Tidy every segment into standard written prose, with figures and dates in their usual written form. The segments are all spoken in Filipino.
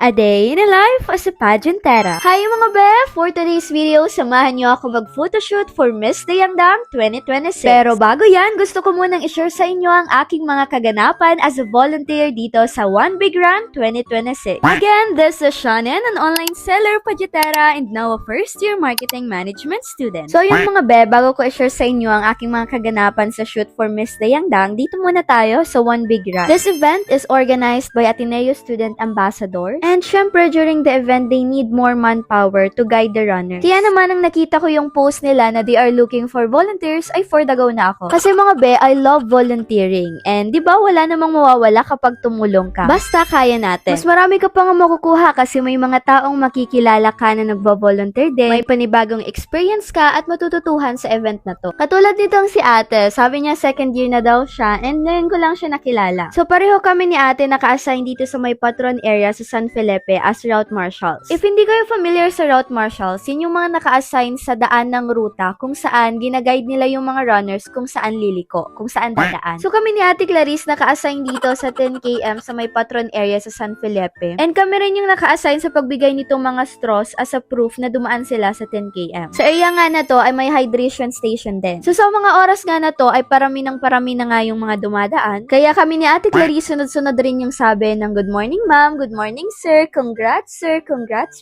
A day in a life as a pageantera. Hi mga be! For today's video, samahan niyo ako mag-photoshoot for Miss Dayangdang 2026. Pero bago yan, gusto ko munang i-share sa inyo ang aking mga kaganapan as a volunteer dito sa One Big Run 2026. Again, this is Shannon, an online seller, pageantera, and now a first-year marketing management student. So yun mga be, bago ko i-share sa inyo ang aking mga kaganapan sa shoot for Miss Dayangdang, dito muna tayo sa One Big Run. This event is organized by Ateneo Student Ambassador. And syempre, during the event, they need more manpower to guide the runners. Kaya naman, ang nakita ko yung post nila na they are looking for volunteers, ay for the go na ako. Kasi mga be, I love volunteering. And di ba wala namang mawawala kapag tumulong ka. Basta kaya natin. Mas marami ka pa nga makukuha kasi may mga taong makikilala ka na nagbo-volunteer din. May panibagong experience ka at matututuhan sa event na to. Katulad nitong si ate, sabi niya second year na daw siya and ngayon ko lang siya nakilala. So pareho kami ni ate naka-assign dito sa may patron area sa San Felipe as route marshals. If hindi kayo familiar sa route marshals, yun yung mga naka-assign sa daan ng ruta kung saan ginaguide nila yung mga runners kung saan liliko, kung saan dadaan. So kami ni Ate Clarice naka-assign dito sa 10 km sa may patron area sa San Felipe. And kami rin yung naka-assign sa pagbigay nitong mga straws as a proof na dumaan sila sa 10 km. Sa area nga na to ay may hydration station din. So sa mga oras nga na to ay parami na nga yung mga dumadaan. Kaya kami ni Ate Clarice sunod-sunod rin yung sabi ng good morning ma'am, good morning sir, congrats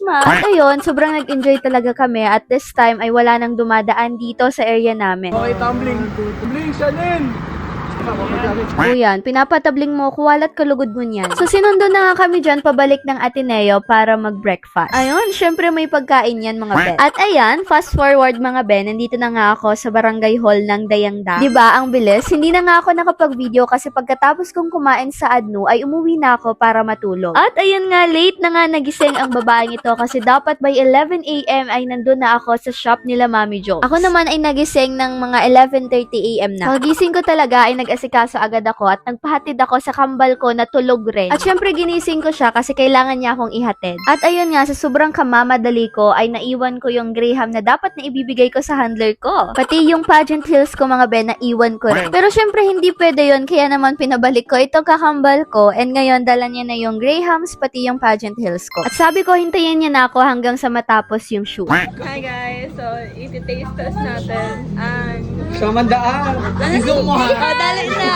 ma'am. At ayun, sobrang nag-enjoy talaga kami at this time ay wala nang dumadaan dito sa area namin. Okay, tumbling, Shannon! O yan, pinapatabling mo, kuwalat kalugod mo niyan. So sinundo na nga kami dyan pabalik ng Ateneo para mag-breakfast. Ayun, syempre may pagkain yan mga ben. At ayan, fast forward mga ben, nandito na nga ako sa barangay hall ng Dayangdang. Diba, ang bilis? Hindi na nga ako nakapag-video kasi pagkatapos kong kumain sa Adno ay umuwi na ako para matulog. At ayun nga, late na nga nagising ang babaeng ito kasi dapat by 11 AM ay nandun na ako sa shop nila Mami Jo. Ako naman ay nagising ng mga 11:30 AM na. Pagising ko talaga ay nag-asikaso agad ako at nagpahatid ako sa kambal ko na tulog rin. At syempre ginising ko siya kasi kailangan niya akong ihatid. At ayun nga, sa sobrang kamamadali ko ay naiwan ko yung Graham na dapat na ibibigay ko sa handler ko. Pati yung pageant heels ko mga ben, naiwan ko rin. Pero syempre hindi pwede yun, kaya naman pinabalik ko itong kakambal ko and ngayon dala niya na yung Grahams pati yung pageant heels ko. At sabi ko hintayin niya na ako hanggang sa matapos yung shoot. Hi guys! So, iti-taste test natin ang... Samandaan! Iso mo ha! Oh, dali na!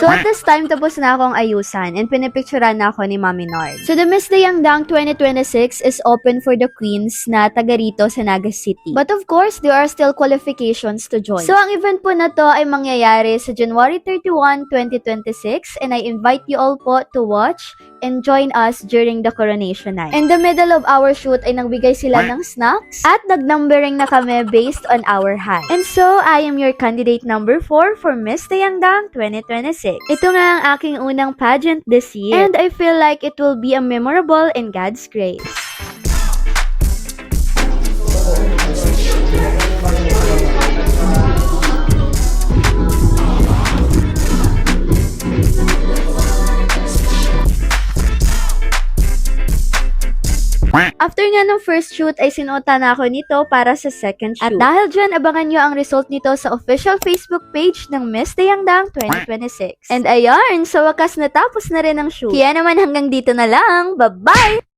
So at this time, tapos na akong ayusan and pinipicturean na ako ni Mami Nard. So the Miss Dayangdang 2026 is open for the queens na taga rito sa Naga City. But of course, there are still qualifications to join. So ang event po na to ay mangyayari sa January 31, 2026 and I invite you all po to watch and join us during the coronation night. In the middle of our shoot ay nagbigay sila ng snacks at nag-numbering na kami based on our height. And so, I am your candidate number 4 for Miss Dayangdang 2026. Ito nga ang aking unang pageant this year and I feel like it will be a memorable in God's grace. After nga ng first shoot ay sinuota na ako nito para sa second shoot. At dahil dyan, abangan nyo ang result nito sa official Facebook page ng Miss Dayangdang 2026. And ayun, sa wakas natapos na rin ang shoot. Kaya naman hanggang dito na lang. Bye-bye!